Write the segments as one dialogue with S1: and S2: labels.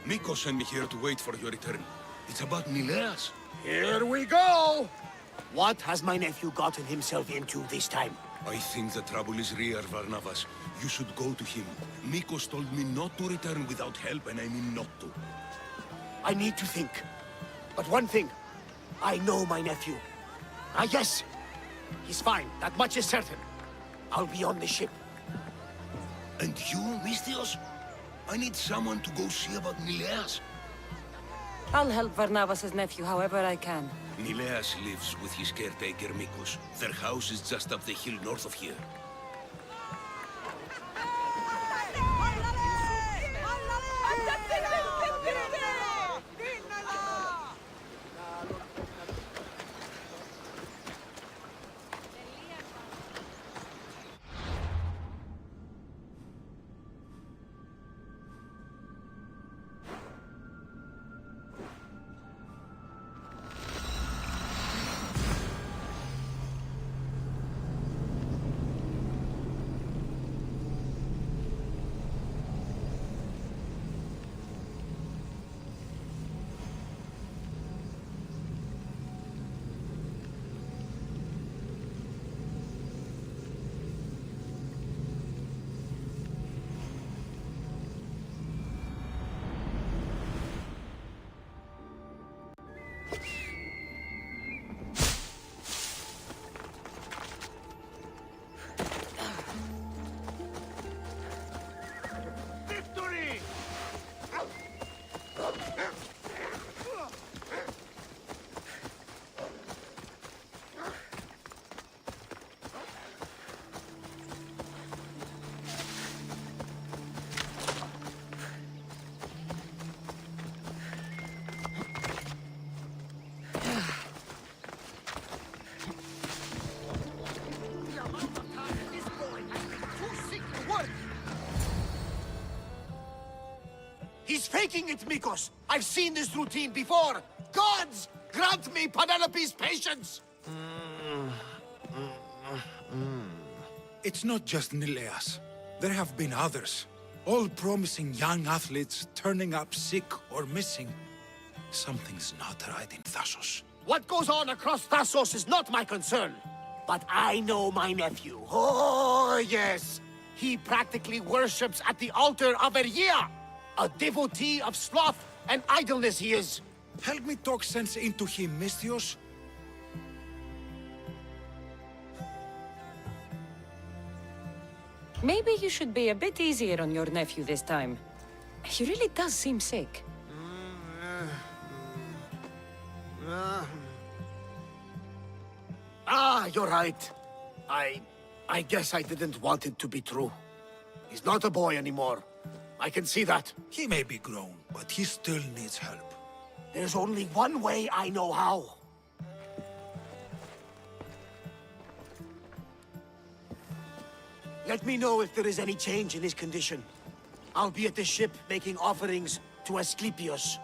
S1: Miko sent me here to wait for your return. It's about Nileas.
S2: Here we go! What has my nephew gotten himself into this time?
S1: I think the trouble is real, Varnavas. You should go to him. Mikos told me not to return without help, and I mean not to.
S2: I need to think. But one thing, I know my nephew. Ah, yes! He's fine, that much is certain. I'll be on the ship.
S1: And you, Misthios? I need someone to go see about Nileas.
S3: I'll help Varnavas' nephew however I can.
S1: Nileas lives with his caretaker, Mikos. Their house is just up the hill north of here.
S2: He's faking it, Mikos! I've seen this routine before! Gods! Grant me Penelope's patience!
S4: It's not just Nileas. There have been others. All promising young athletes turning up sick or missing. Something's not right in Thassos.
S2: What goes on across Thassos is not my concern. But I know my nephew. Oh, yes! He practically worships at the altar of Ergia! A devotee of sloth and idleness he is.
S4: Help me talk sense into him, Misthios.
S3: Maybe you should be a bit easier on your nephew this time. He really does seem sick.
S2: Ah, you're right. I guess I didn't want it to be true. He's not a boy anymore. I can see that.
S4: He may be grown, but he still needs help.
S2: There's only one way I know how. Let me know if there is any change in his condition. I'll be at the ship making offerings to Asclepius.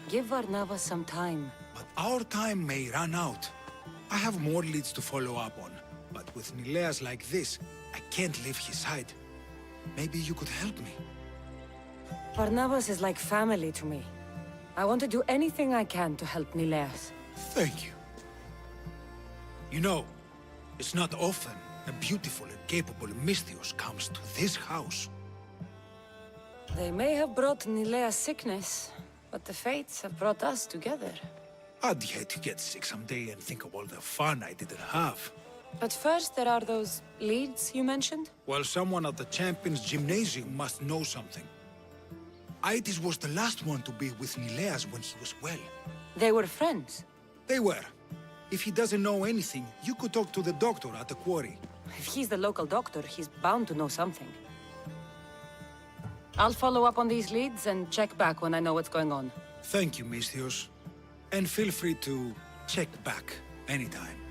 S3: Give Varnavas some time.
S4: But our time may run out. I have more leads to follow up on. But with Nileas like this, I can't leave his side. Maybe you could help me.
S3: Varnavas is like family to me. I want to do anything I can to help Nileas.
S4: Thank you. You know, it's not often a beautiful and capable Misthios comes to this house.
S3: They may have brought Nileas sickness, but the fates have brought us together.
S4: I'd hate to get sick someday and think of all the fun I didn't have.
S3: But first, there are those leads you mentioned?
S4: Well, someone at the Champions Gymnasium must know something. Aitis was the last one to be with Nileas when he was well.
S3: They were friends.
S4: They were. If he doesn't know anything, you could talk to the doctor at the quarry.
S3: If he's the local doctor, he's bound to know something. I'll follow up on these leads and check back when I know what's going on.
S4: Thank you, Misthios. And feel free to check back anytime.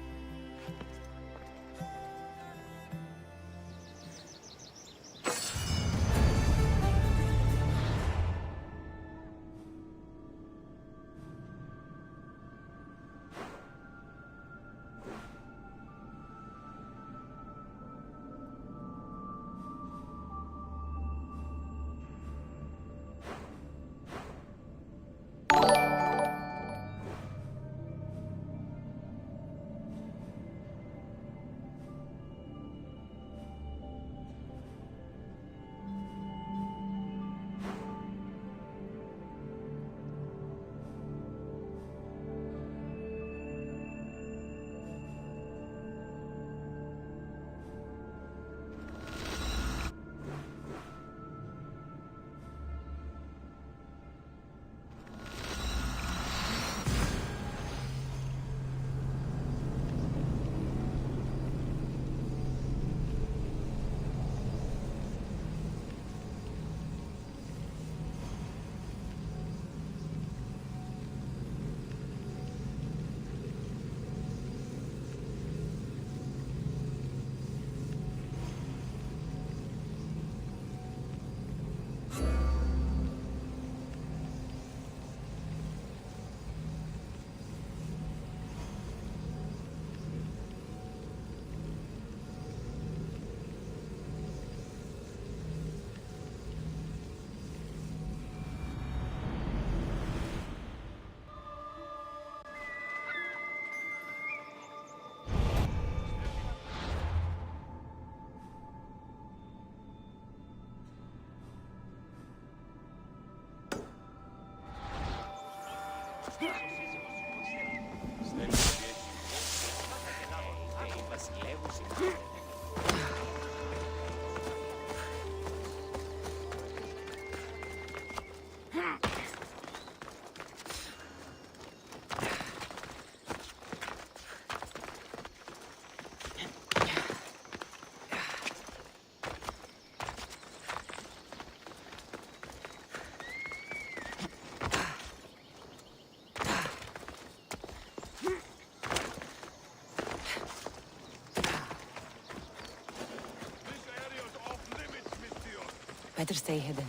S3: Better stay hidden.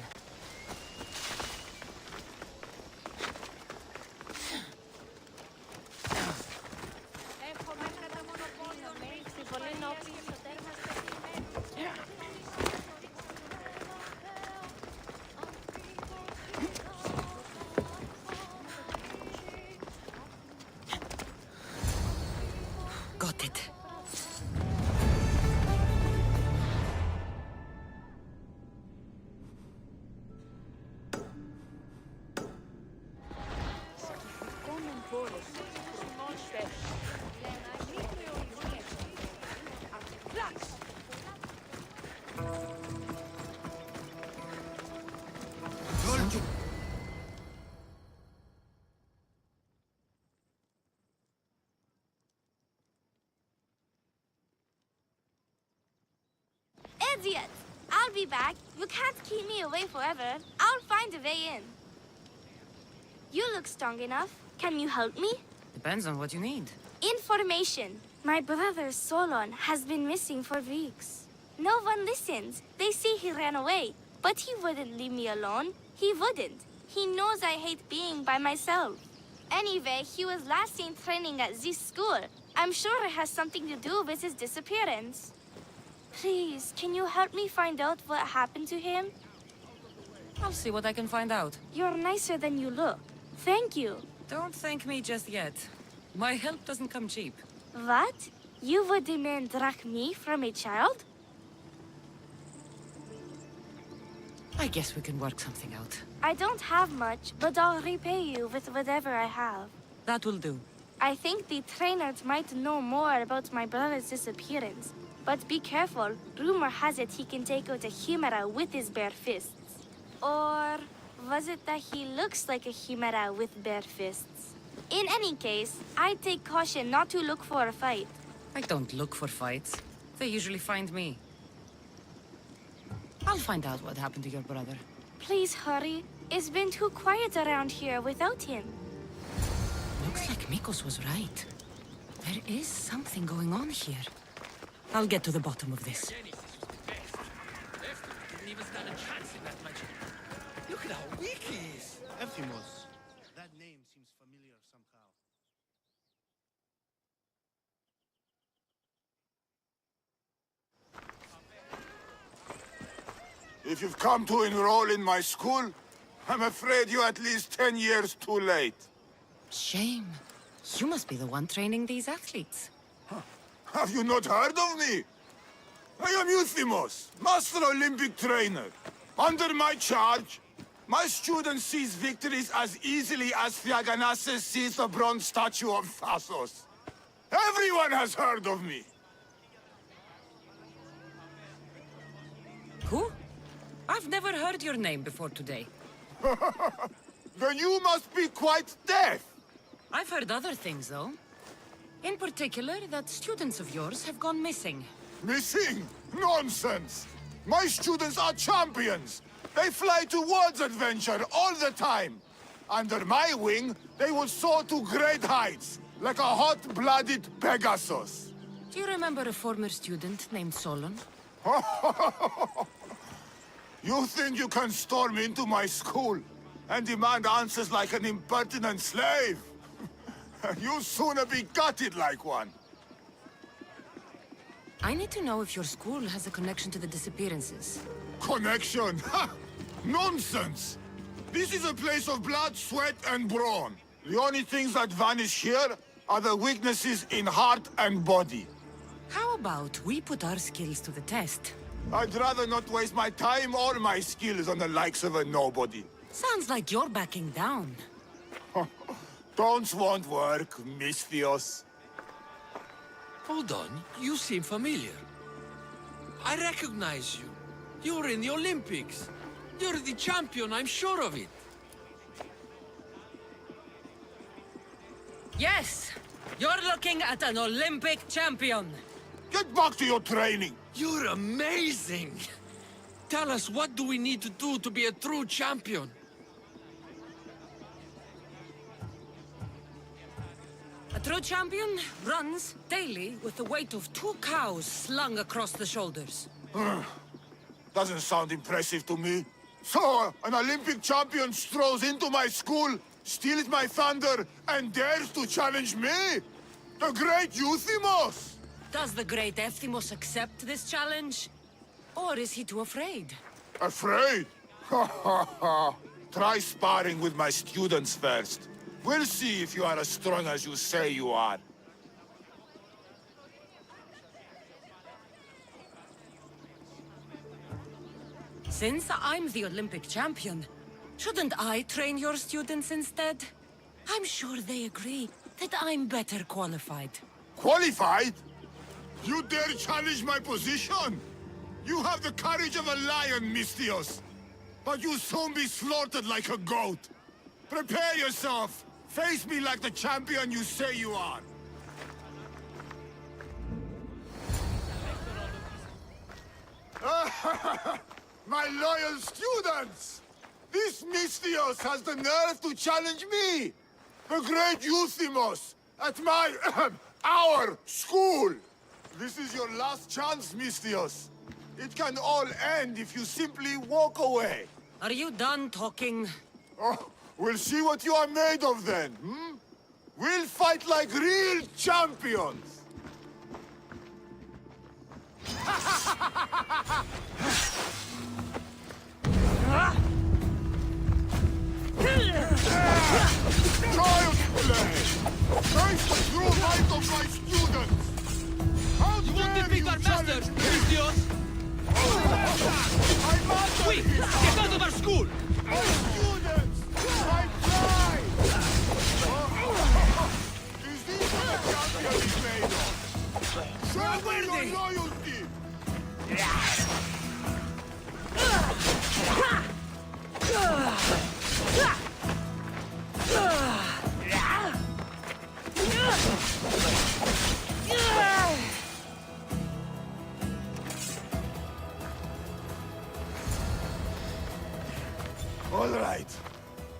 S3: Got it.
S5: Idiot! I'll be back. You can't keep me away forever. I'll find a way in. You look strong enough. Can you help me?
S3: Depends on what you need.
S5: Information. My brother Solon has been missing for weeks. No one listens. They say he ran away. But he wouldn't leave me alone. He wouldn't. He knows I hate being by myself. Anyway, he was last seen training at this school. I'm sure it has something to do with his disappearance. Please, can you help me find out what happened to him?
S3: I'll see what I can find out.
S5: You're nicer than you look. Thank you.
S3: Don't thank me just yet. My help doesn't come cheap.
S5: What? You would demand drachmi from a child?
S3: I guess we can work something out.
S5: I don't have much, but I'll repay you with whatever I have.
S3: That will do.
S5: I think the trainers might know more about my brother's disappearance. But be careful. Rumor has it he can take out a Chimera with his bare fists. Or was it that he looks like a Chimera with bare fists? In any case, I'd take caution not to look for a fight.
S3: I don't look for fights. They usually find me. I'll find out what happened to your brother.
S5: Please hurry. It's been too quiet around here without him.
S3: Looks like Mikos was right. There is something going on here. I'll get to the bottom of this.
S6: Look at how weak he is.
S2: Ephimos. That name seems familiar somehow.
S7: If you've come to enroll in my school, I'm afraid you're at least 10 years too late.
S3: Shame. You must be the one training these athletes.
S7: Have you not heard of me? I am Euthymos, Master Olympic Trainer. Under my charge, my student sees victories as easily as Thiaganasses sees the bronze statue of Thasos. Everyone has heard of me.
S3: Who? I've never heard your name before today.
S7: Then you must be quite deaf.
S3: I've heard other things, though. In particular, that students of yours have gone missing.
S7: Missing? Nonsense! My students are champions! They fly towards adventure all the time! Under my wing, they will soar to great heights, like a hot-blooded Pegasus.
S3: Do you remember a former student named Solon?
S7: You think you can storm into my school and demand answers like an impertinent slave? You'll sooner be gutted like one.
S3: I need to know if your school has a connection to the disappearances.
S7: Connection? Ha! Nonsense! This is a place of blood, sweat, and brawn. The only things that vanish here are the weaknesses in heart and body.
S3: How about we put our skills to the test?
S7: I'd rather not waste my time or my skills on the likes of a nobody.
S3: Sounds like you're backing down.
S7: Don't won't work, Misthios.
S6: Hold on, you seem familiar. I recognize you. You're in the Olympics. You're the champion, I'm sure of it.
S3: Yes! You're looking at an Olympic champion!
S7: Get back to your training.
S6: You're amazing! Tell us, what do we need to do to be a true champion?
S3: A true champion runs daily with the weight of 2 cows slung across the shoulders.
S7: Doesn't sound impressive to me. So, an Olympic champion strolls into my school, steals my thunder, and dares to challenge me? The great Euthymos!
S3: Does the great Euthymos accept this challenge? Or is he too afraid?
S7: Afraid? Ha ha ha! Try sparring with my students first. We'll see if you are as strong as you say you are.
S3: Since I'm the Olympic champion, shouldn't I train your students instead? I'm sure they agree that I'm better qualified.
S7: Qualified? You dare challenge my position? You have the courage of a lion, Misthios. But you'll soon be slaughtered like a goat. Prepare yourself. Face me like the champion you say you are. My loyal students! This Misthios has the nerve to challenge me! The great Euthymos! At my... our school! This is your last chance, Misthios. It can all end if you simply walk away.
S3: Are you done talking?
S7: Oh, we'll see what you are made of then, hmm? We'll fight like real champions! Child's play! Nice to throw light on my students! How
S6: You won't
S7: dare
S6: defeat
S7: you
S6: our master,
S7: challenge me?
S6: Misthios!
S7: My master
S6: Quick!
S7: is
S6: Get out of our school!
S7: my students! My pride! Is this what the champion is made of? Show me your loyalty!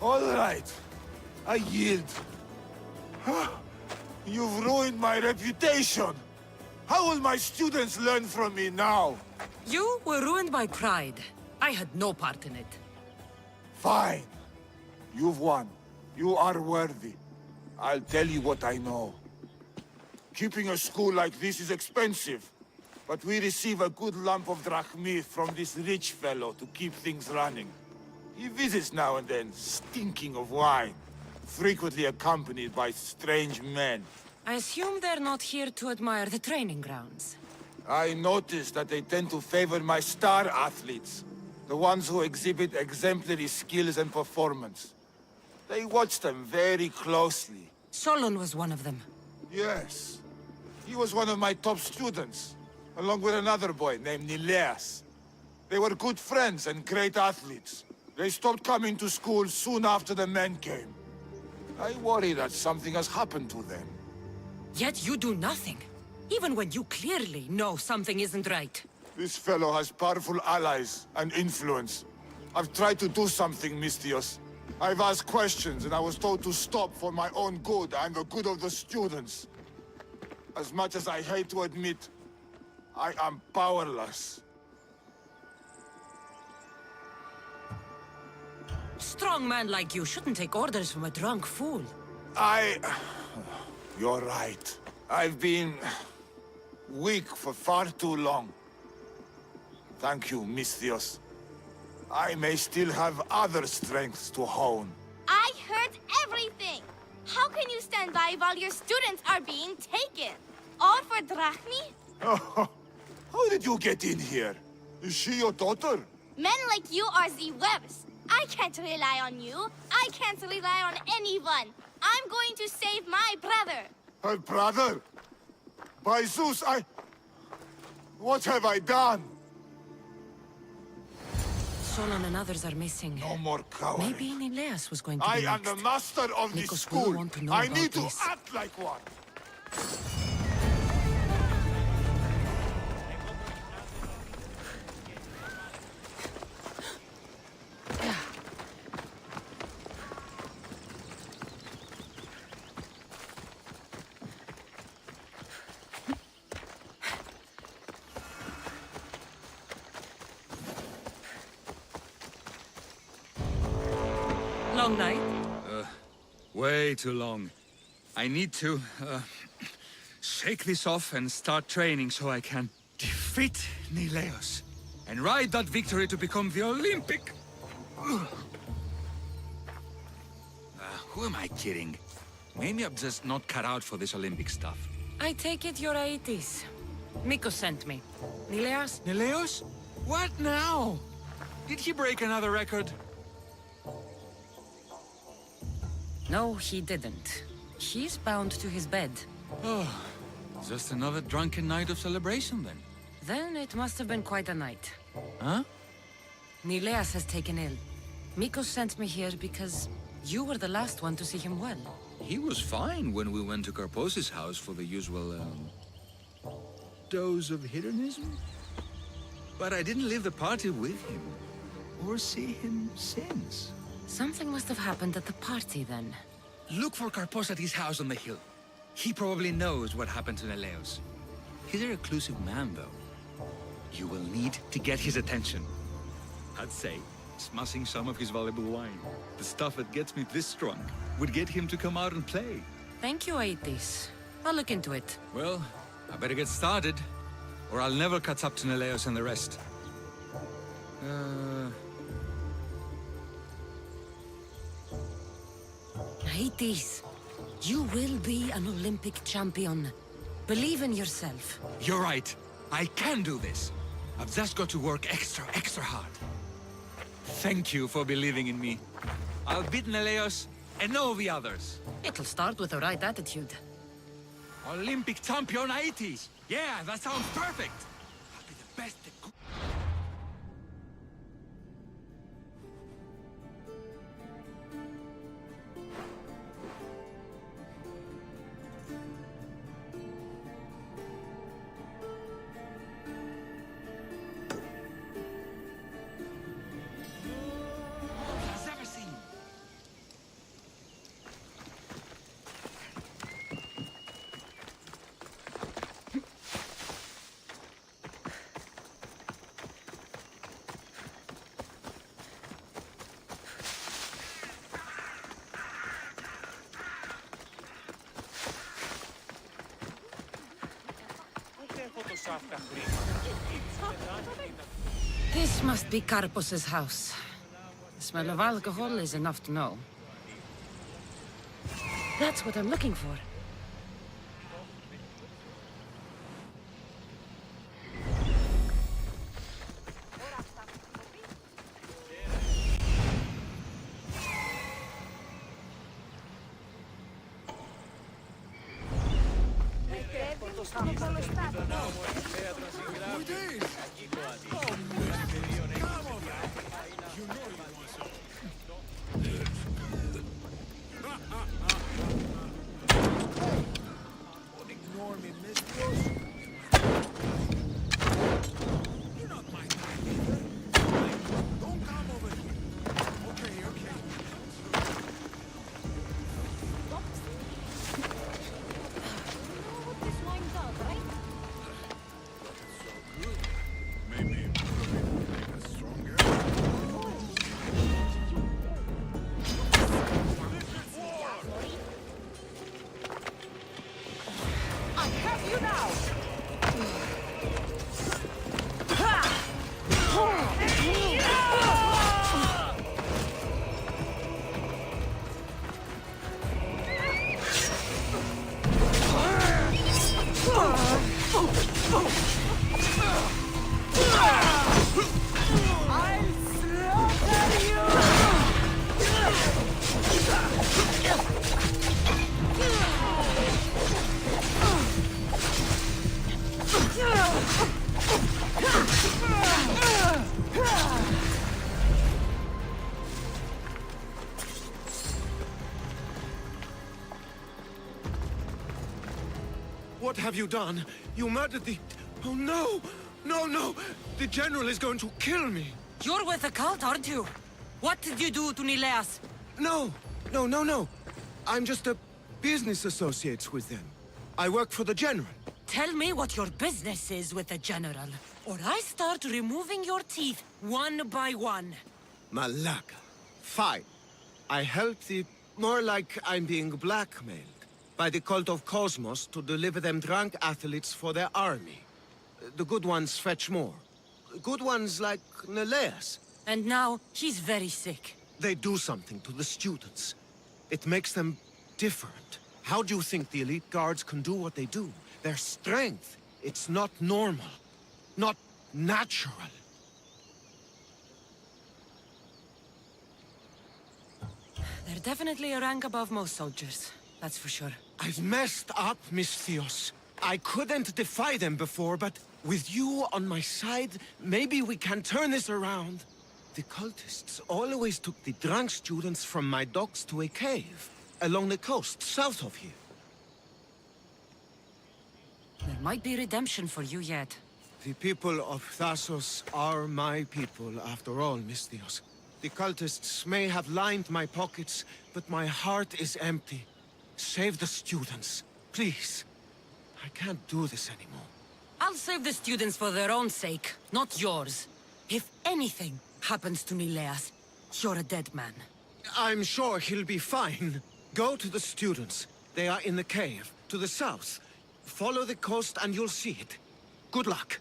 S7: All right. I yield. You've ruined my reputation. How will my students learn from me now?
S3: You were ruined by pride. I had no part in it.
S7: Fine. You've won. You are worthy. I'll tell you what I know. Keeping a school like this is expensive, but we receive a good lump of drachmi from this rich fellow to keep things running. He visits now and then, stinking of wine, frequently accompanied by strange men.
S3: I assume they're not here to admire the training grounds.
S7: I noticed that they tend to favor my star athletes, the ones who exhibit exemplary skills and performance. They watch them very closely.
S3: Solon was one of them.
S7: Yes. He was one of my top students, along with another boy named Nileas. They were good friends and great athletes. They stopped coming to school soon after the men came. I worry that something has happened to them.
S3: Yet you do nothing. Even when you clearly know something isn't right.
S7: This fellow has powerful allies and influence. I've tried to do something, Misthios. I've asked questions and I was told to stop for my own good and the good of the students. As much as I hate to admit, I am powerless.
S3: A strong man like you shouldn't take orders from a drunk fool.
S7: You're right. I've been... weak for far too long. Thank you, Misthios. I may still have other strengths to hone.
S5: I heard everything! How can you stand by while your students are being taken? All for drachmi?
S7: How did you get in here? Is she your daughter?
S5: Men like you are the webs. I can't rely on you. I can't rely on anyone. I'm going to save my brother.
S7: Her brother? By Zeus, what have I done?
S3: Solon and others are missing.
S7: No more cowardice.
S3: Maybe Nileas was going to
S7: I
S3: be
S7: am
S3: next.
S7: the master of this
S3: Nikos will
S7: school.
S3: want to know
S7: I
S3: about
S7: need to
S3: this.
S7: act like one.
S3: Long night?
S8: Way too long. I need to, shake this off and start training so I can defeat Nileos and ride that victory to become the Olympic. Who am I kidding? Maybe I'm just not cut out for this Olympic stuff.
S3: I take it you're Aetis. Mikos sent me. Nileas?
S8: Nileos? What now? Did he break another record?
S3: No, he didn't. He's bound to his bed.
S8: Oh, just another drunken night of celebration then.
S3: Then it must have been quite a night.
S8: Huh?
S3: Nileas has taken ill. Mikos sent me here because you were the last one to see him well.
S8: He was fine when we went to Karpos's house for the usual, dose of hedonism. But I didn't leave the party with him, or see him since.
S3: Something must have happened at the party then.
S8: Look for Karpos at his house on the hill. He probably knows what happened to Neleos. He's a reclusive man, though. You will need to get his attention. I'd say, smashing some of his valuable wine, the stuff that gets me this drunk, would get him to come out and play.
S3: Thank you, Aetis. I'll look into it.
S8: Well, I better get started, or I'll never catch up to Neleos and the rest.
S3: Aetis, you will be an Olympic champion. Believe in yourself.
S8: You're right. I can do this. I've just got to work extra hard. Thank you for believing in me. I'll beat Neleos and all the others.
S3: It'll start with the right attitude.
S8: Olympic champion Aetis. Yeah, that sounds perfect. I'll be the best at I've ever seen.
S3: This must be Karpos's house. The smell of alcohol is enough to know. That's what I'm looking for.
S2: What have you done? You murdered the... Oh, no! No, no! The General is going to kill me!
S3: You're with the cult, aren't you? What did you do to Nileas?
S2: No! No, no, no! I'm just a business associate with them. I work for the General.
S3: Tell me what your business is with the General, or I start removing your teeth one by one.
S2: Malaka. Fine. I help the... More like I'm being blackmailed by the cult of Cosmos to deliver them drunk athletes for their army. The good ones fetch more. Good ones like Nileas.
S3: And now, he's very sick.
S2: They do something to the students. It makes them different. How do you think the elite guards can do what they do? Their strength. It's not normal. Not natural.
S3: They're definitely a rank above most soldiers. That's for sure.
S2: I've messed up, Miss Theos. I couldn't defy them before, but with you on my side, maybe we can turn this around. The cultists always took the drunk students from my docks to a cave, along the coast, south of here.
S3: There might be redemption for you yet.
S2: The people of Thassos are my people, after all, Miss Theos. The cultists may have lined my pockets, but my heart is empty. Save the students, please. I can't do this anymore.
S3: I'll save the students for their own sake, not yours. If anything happens to Nileas, you're a dead man.
S2: I'm sure he'll be fine. Go to the students. They are in the cave, to the south. Follow the coast and you'll see it. Good luck.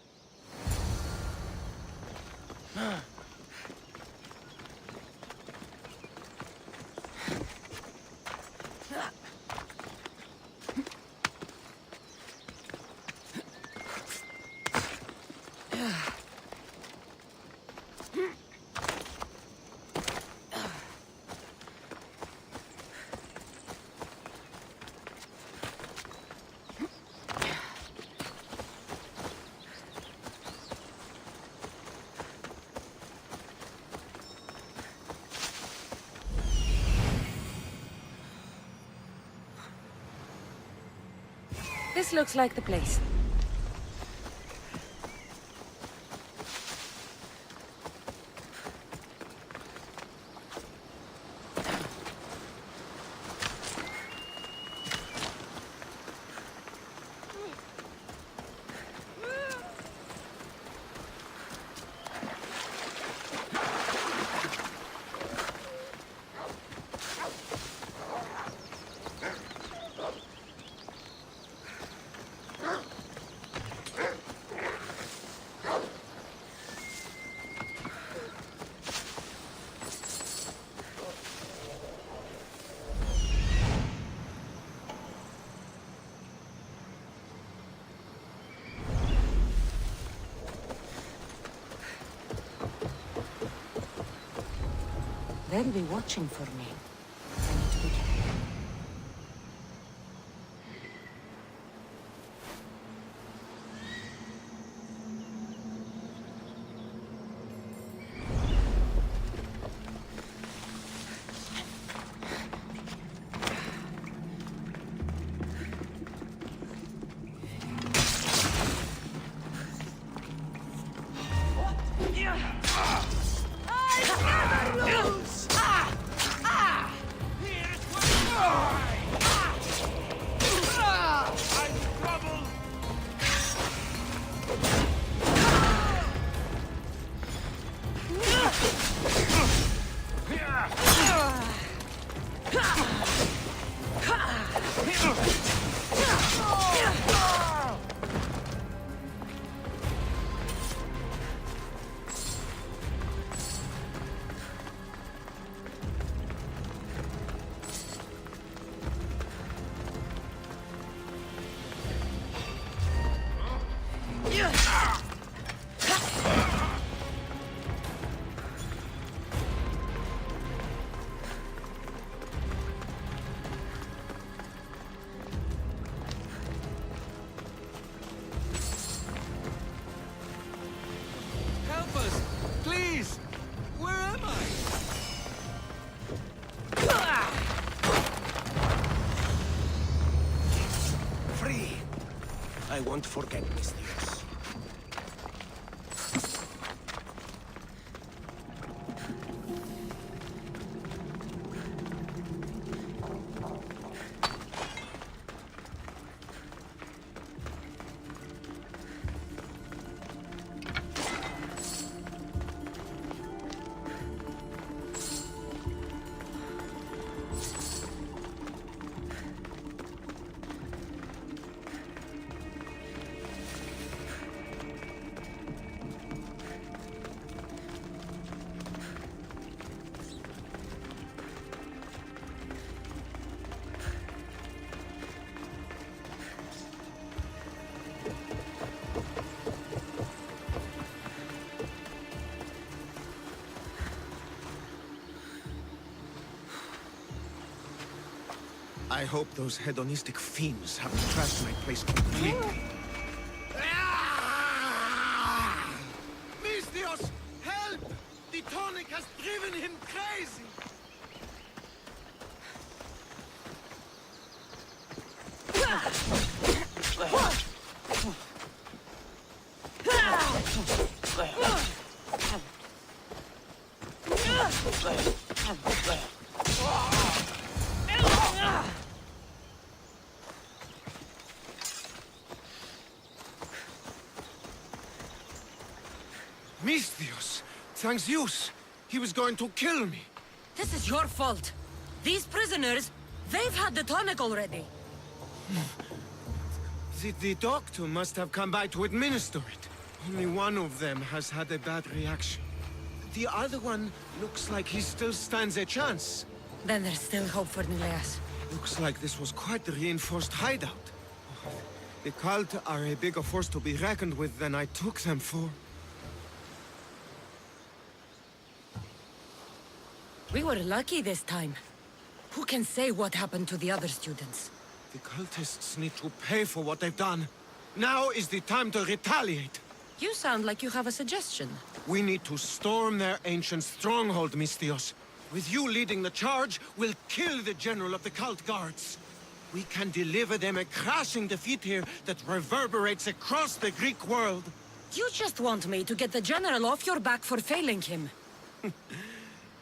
S3: This looks like the place. They'll be watching for me. I need to be careful.
S2: I won't forget, Mistress. I hope those hedonistic fiends have trashed my place completely. Mistios, help! The tonic has driven him crazy! Mistios, thanks Zeus. He was going to kill me.
S3: This is your fault. These prisoners, they've had the tonic already.
S2: The doctor must have come by to administer it. Only one of them has had a bad reaction. The other one looks like he still stands a chance.
S3: Then there's still hope for Nileas.
S2: Looks like this was quite a reinforced hideout. The cult are a bigger force to be reckoned with than I took them for.
S3: We were lucky this time. Who can say what happened to the other students?
S2: The cultists need to pay for what they've done. Now is the time to retaliate.
S3: You sound like you have a suggestion.
S2: We need to storm their ancient stronghold, Mistios. With you leading the charge, we'll kill the general of the cult guards. We can deliver them a crashing defeat here that reverberates across the Greek world.
S3: You just want me to get the general off your back for failing him.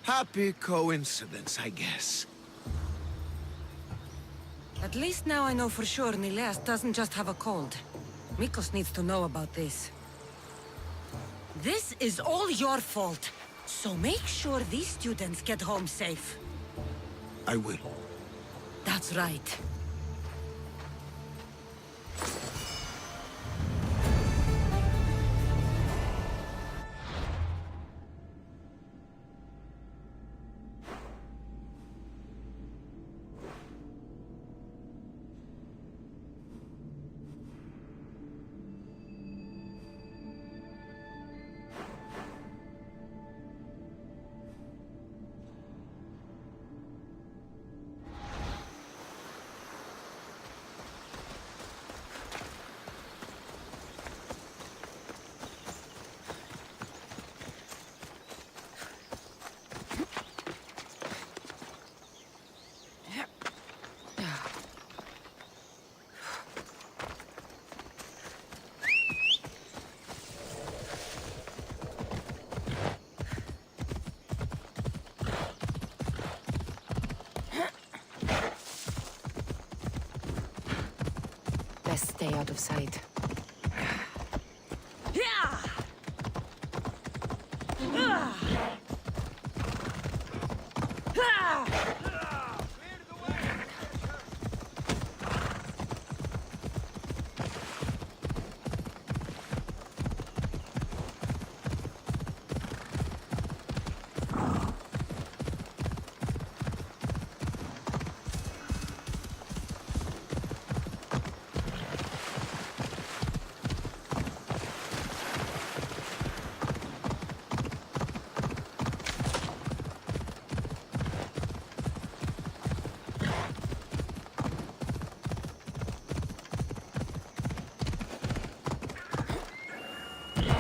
S2: Happy coincidence, I guess.
S3: At least now I know for sure Nileas doesn't just have a cold. Mikos needs to know about this. This is all your fault. So make sure these students get home safe.
S2: I will.
S3: That's right.
S9: Best stay out of sight.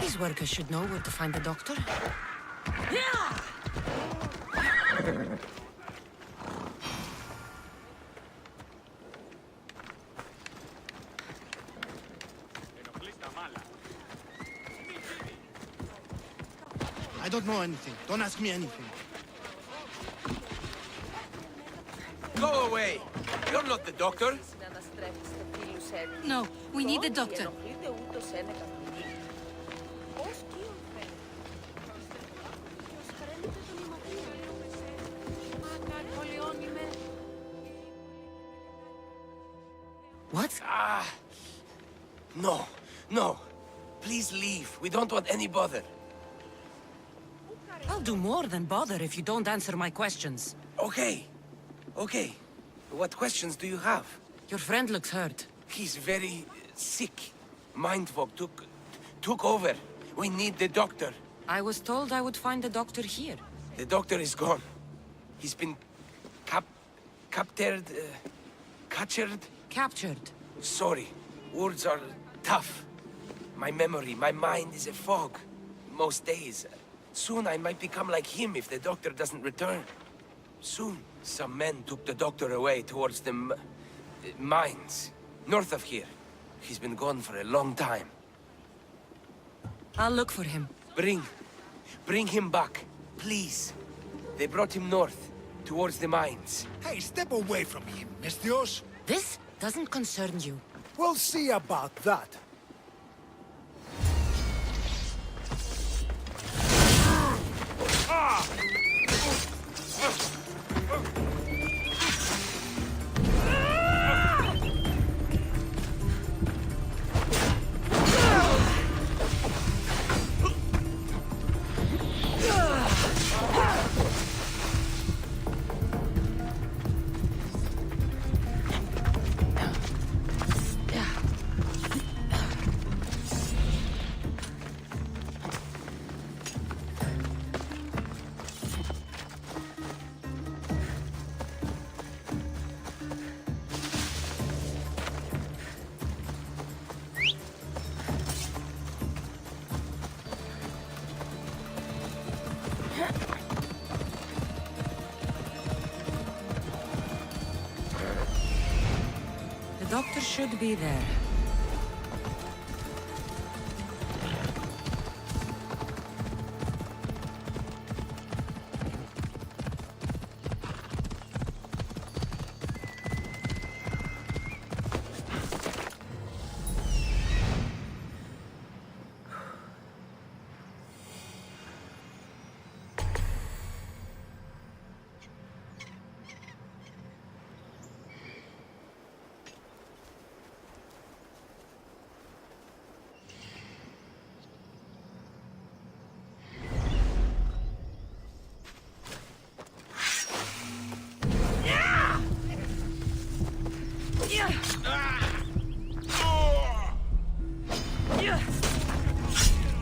S3: These workers should know where to find the doctor.
S9: don't know anything. Don't ask me anything.
S6: Go away. You're not the doctor.
S3: No, we need the doctor. What?
S10: No, no. Please leave. We don't want any bother.
S3: I'll do more than bother if you don't answer my questions.
S10: Okay. Okay. What questions do you have?
S3: Your friend looks hurt.
S10: He's very sick. Mind fog took over. We need the doctor.
S3: I was told I would find the doctor here.
S10: The doctor is gone. He's been captured.
S3: Captured.
S10: Sorry. Words are tough. My memory, my mind is a fog. Most days. Soon I might become like him if the doctor doesn't return. Soon. Some men took the doctor away towards the mines. North of here. He's been gone for a long time.
S3: I'll look for him.
S10: Bring him back. Please. They brought him north. Towards the mines.
S4: Hey, step away from him, Mestios.
S3: This doesn't concern you.
S4: We'll see about that.
S3: The doctor should be there.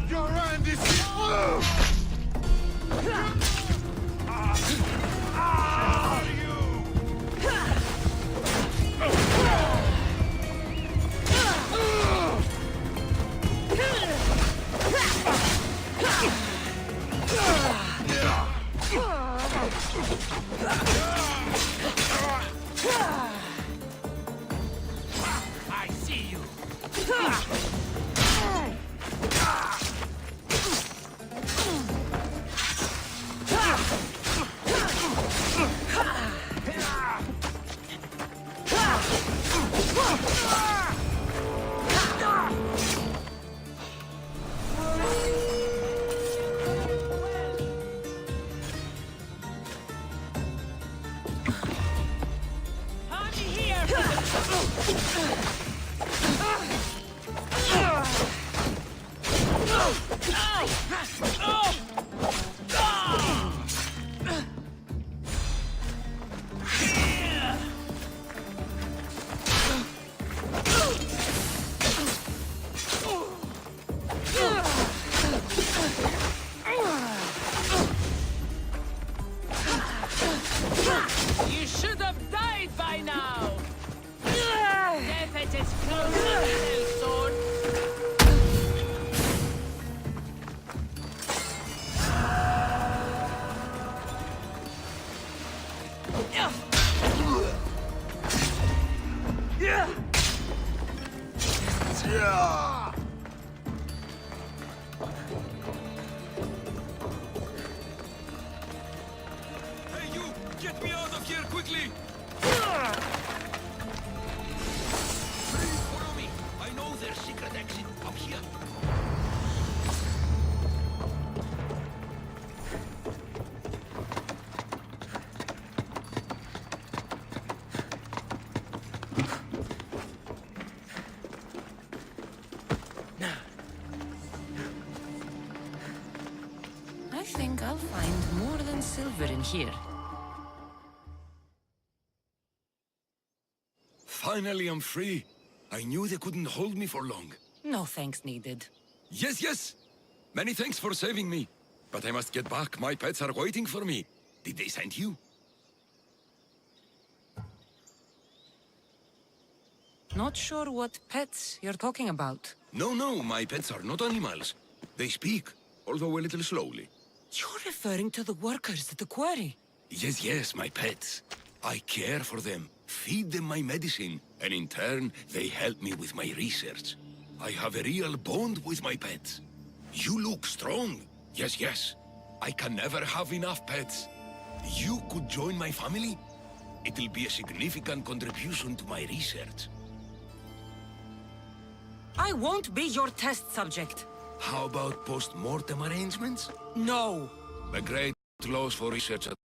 S7: Your hand is...
S6: I see you. You should have died by now! Death at its closest, sword!
S8: Get me out of here quickly! Please follow me. I know there's secret exit up here.
S3: I think I'll find more than silver in here.
S1: Finally, I'm free. I knew they couldn't hold me for long.
S3: No thanks needed.
S1: Yes, yes. Many thanks for saving me. But I must get back. My pets are waiting for me. Did they send you?
S3: Not sure what pets you're talking about.
S1: No, no, my pets are not animals. They speak, although a little slowly.
S3: You're referring to the workers at the quarry.
S1: Yes, yes, my pets. I care for them, feed them my medicine, and in turn, they help me with my research. I have a real bond with my pets. You look strong. Yes, yes. I can never have enough pets. You could join my family? It'll be a significant contribution to my research.
S3: I won't be your test subject.
S1: How about post-mortem arrangements?
S3: No.
S1: A great loss for research at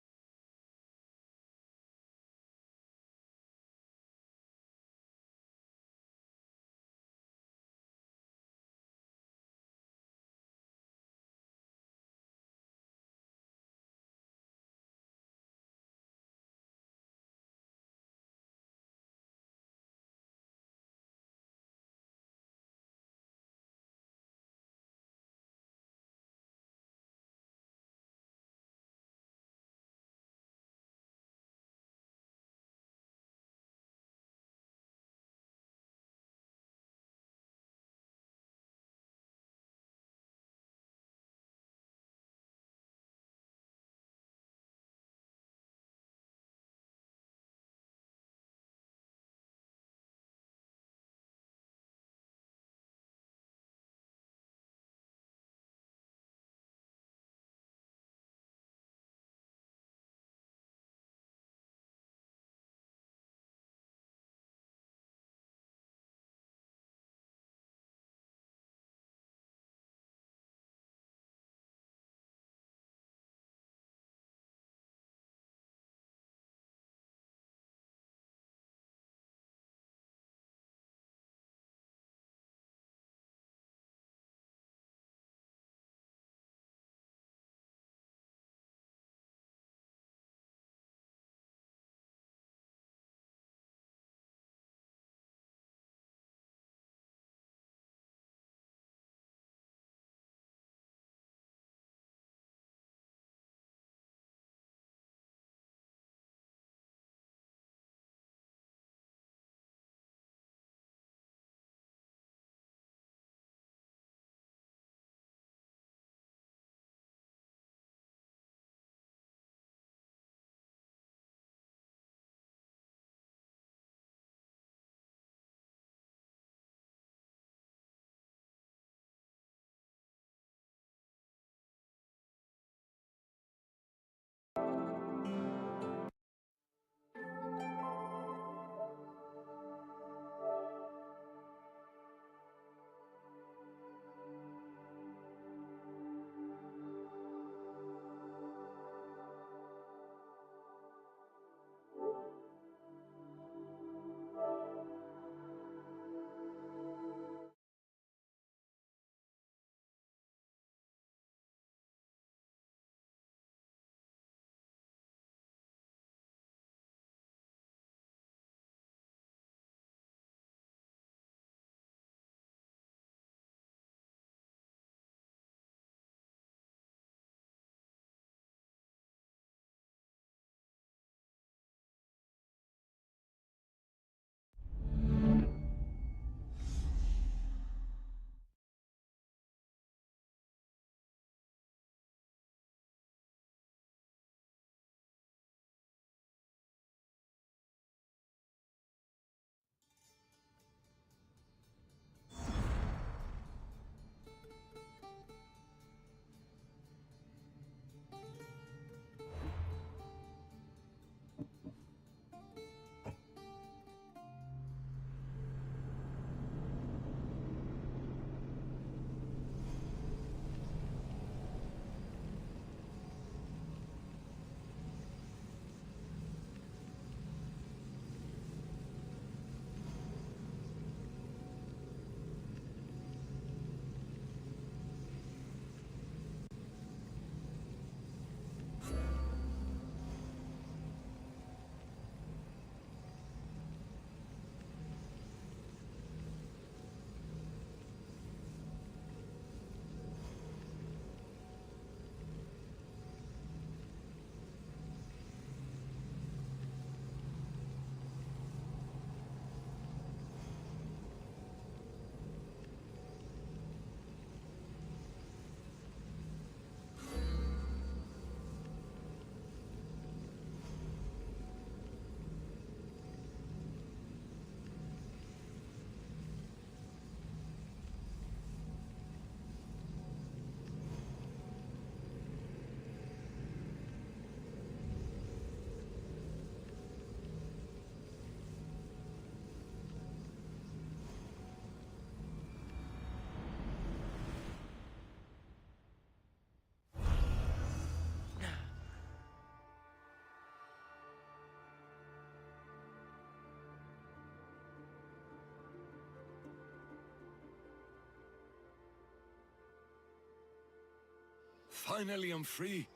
S1: Finally, I'm free.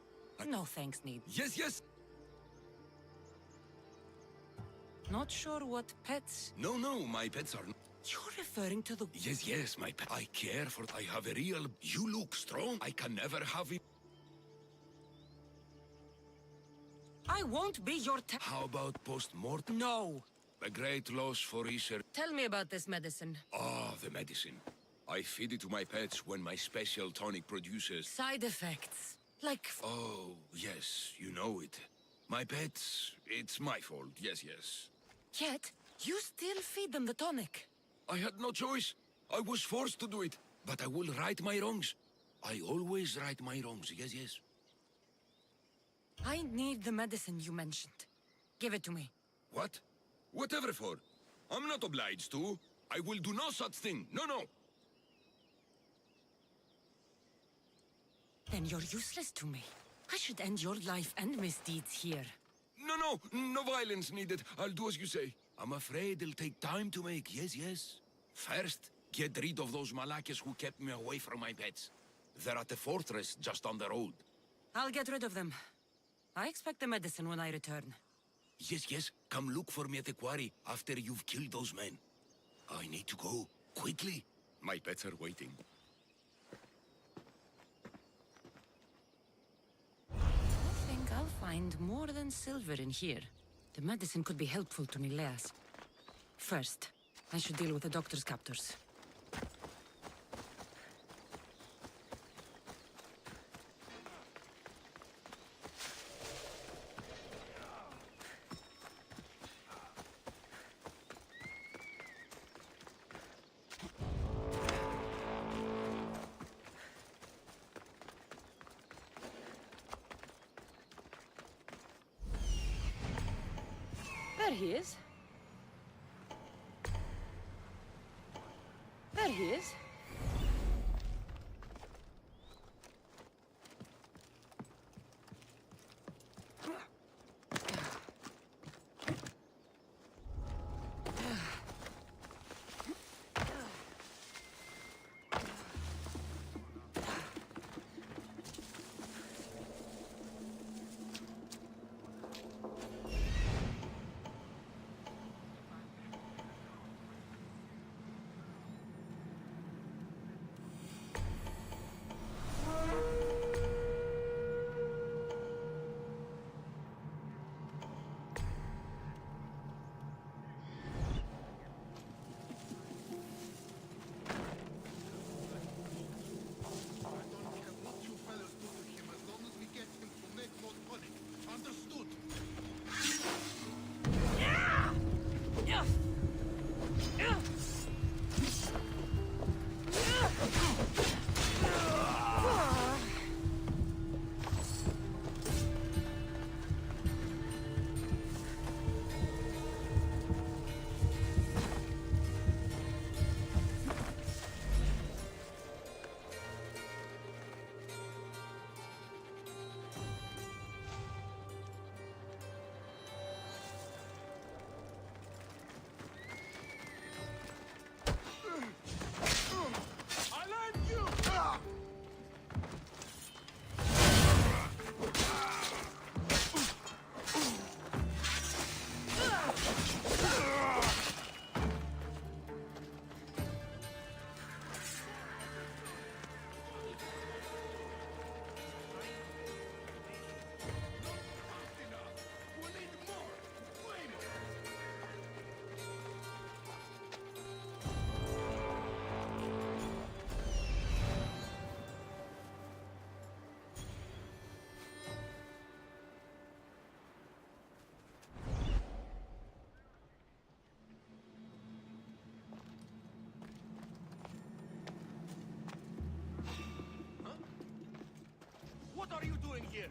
S3: No thanks, need.
S1: Yes, yes.
S3: Not sure what pets...
S1: No, no, my pets are...
S3: You're referring to the...
S1: Yes, yes, my pet. I care for... I have a real... You look strong. I can never have it.
S3: I won't be your
S1: How about post-mortem?
S3: No.
S1: A great loss for research.
S3: Tell me about this medicine.
S1: Ah, the medicine. I feed it to my pets when my special tonic produces...
S3: Side effects. Like...
S1: Oh, yes, you know it. My pets, it's my fault, yes, yes.
S3: Yet, you still feed them the tonic.
S1: I had no choice. I was forced to do it. But I will right my wrongs. I always right my wrongs, yes, yes.
S3: I need the medicine you mentioned. Give it to me.
S1: What? Whatever for. I'm not obliged to. I will do no such thing. No, no.
S3: Then you're useless to me. I should end your life and misdeeds here.
S1: No, no. No violence needed. I'll do as you say. I'm afraid it'll take time to make. Yes, yes. First, get rid of those Malakas who kept me away from my pets. They're at the fortress just on the road.
S3: I'll get rid of them. I expect the medicine when I return.
S1: Yes, yes. Come look for me at the quarry after you've killed those men. I need to go. Quickly. My pets are waiting.
S3: I think I'll find more than silver in here. The medicine could be helpful to Nileas. First, I should deal with the doctor's captors. There he is. There he is.
S2: What are you doing here?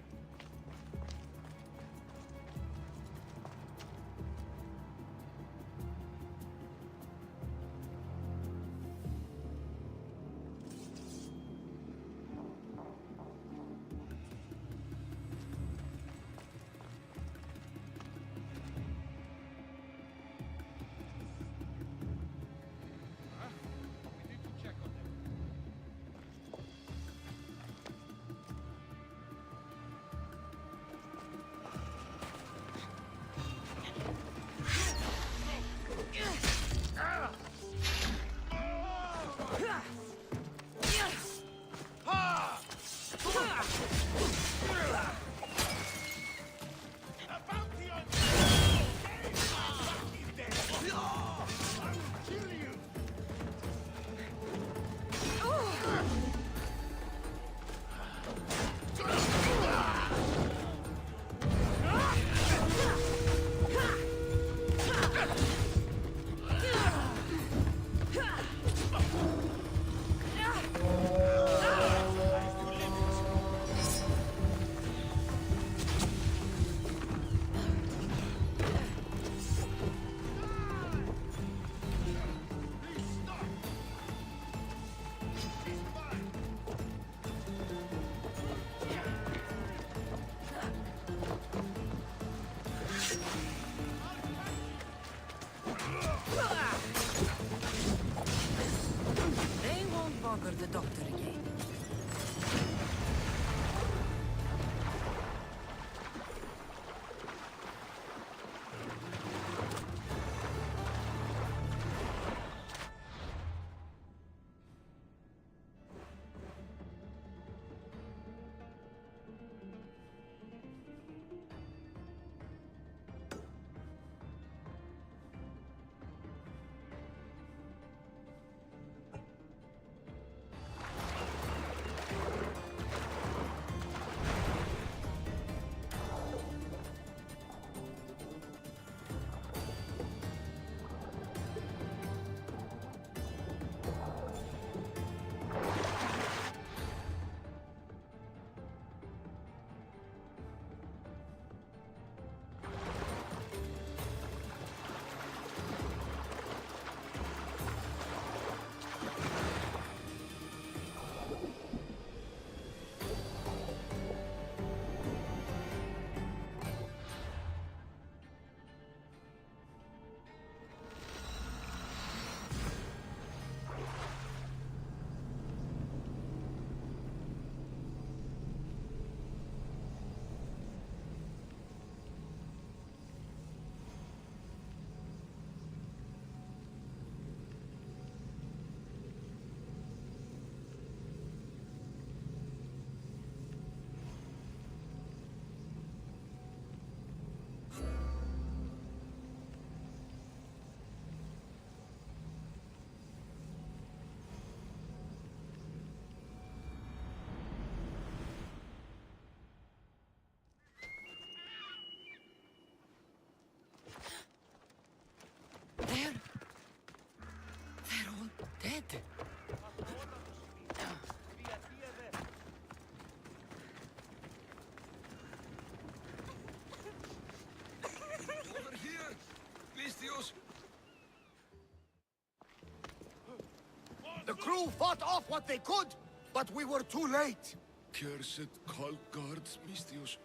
S2: crew fought off what they could, but we were too late.
S1: Cursed cult guards, Mistios.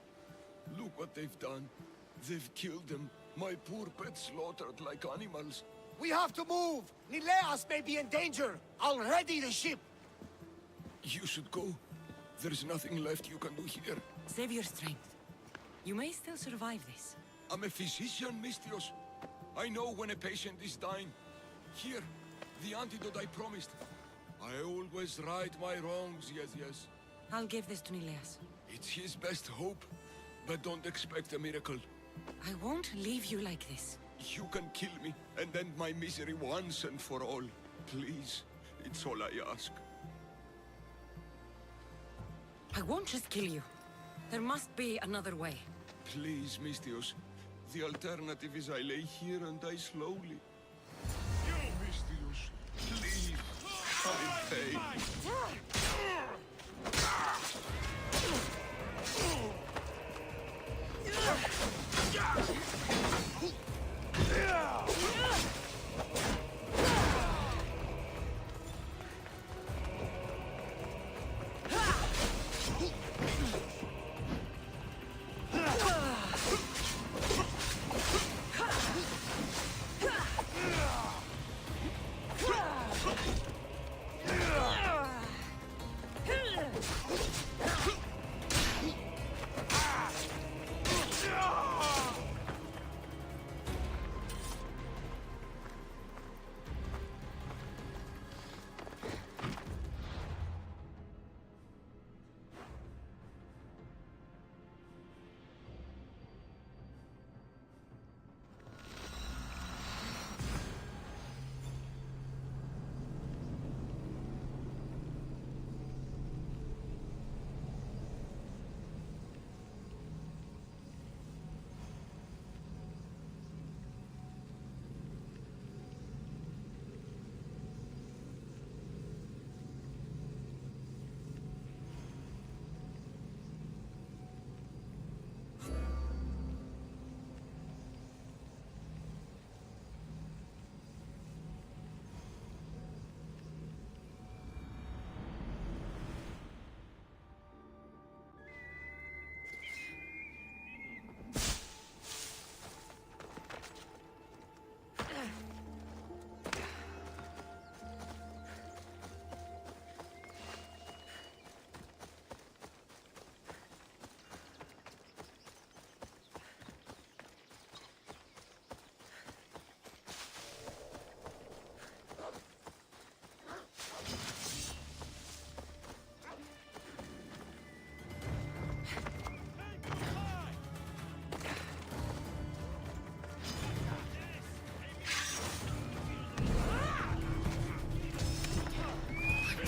S1: Look what they've done. They've killed them. My poor pets slaughtered like animals.
S2: We have to move. Nileas may be in danger. I'll ready the ship.
S1: You should go. There's nothing left you can do here.
S3: Save your strength. You may still survive this.
S1: I'm a physician, Mistios. I know when a patient is dying. Here, the antidote I promised. I always right my wrongs, yes.
S3: I'll give this to Nileas.
S1: It's his best hope, but don't expect a miracle.
S3: I won't leave you like this.
S1: You can kill me and end my misery once and for all. Please, it's all I ask.
S3: I won't just kill you. There must be another way.
S1: Please, Mistios. The alternative is I lay here and die slowly. Mistios, please. I'm in pain.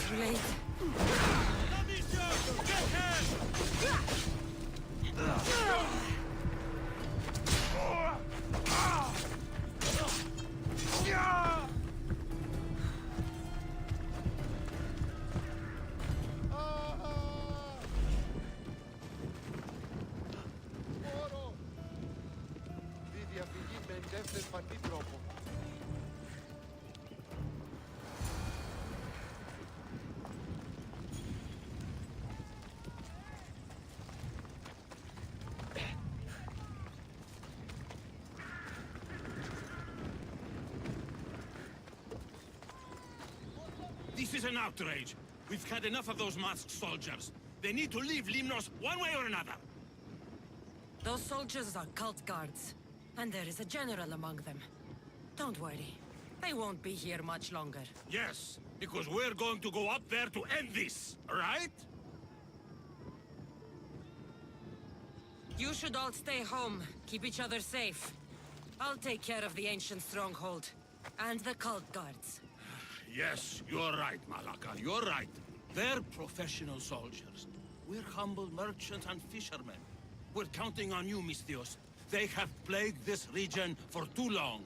S3: Too late.
S9: Τη διαφυγή με εντεύθυνε φανή τρόπο.
S11: This is an outrage. We've had enough of those masked soldiers. They need to leave Limnos one way or another.
S3: Those soldiers are cult guards. And there is a general among them. Don't worry. They won't be here much longer.
S11: Yes, because we're going to go up there to end this, right?
S3: You should all stay home. Keep each other safe. I'll take care of the ancient stronghold. And the cult guards.
S11: Yes, you're right, Malaka, you're right. They're professional soldiers. We're humble merchants and fishermen. We're counting on you, Mistios. They have plagued this region for too long.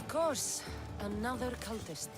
S3: Of course, another cultist.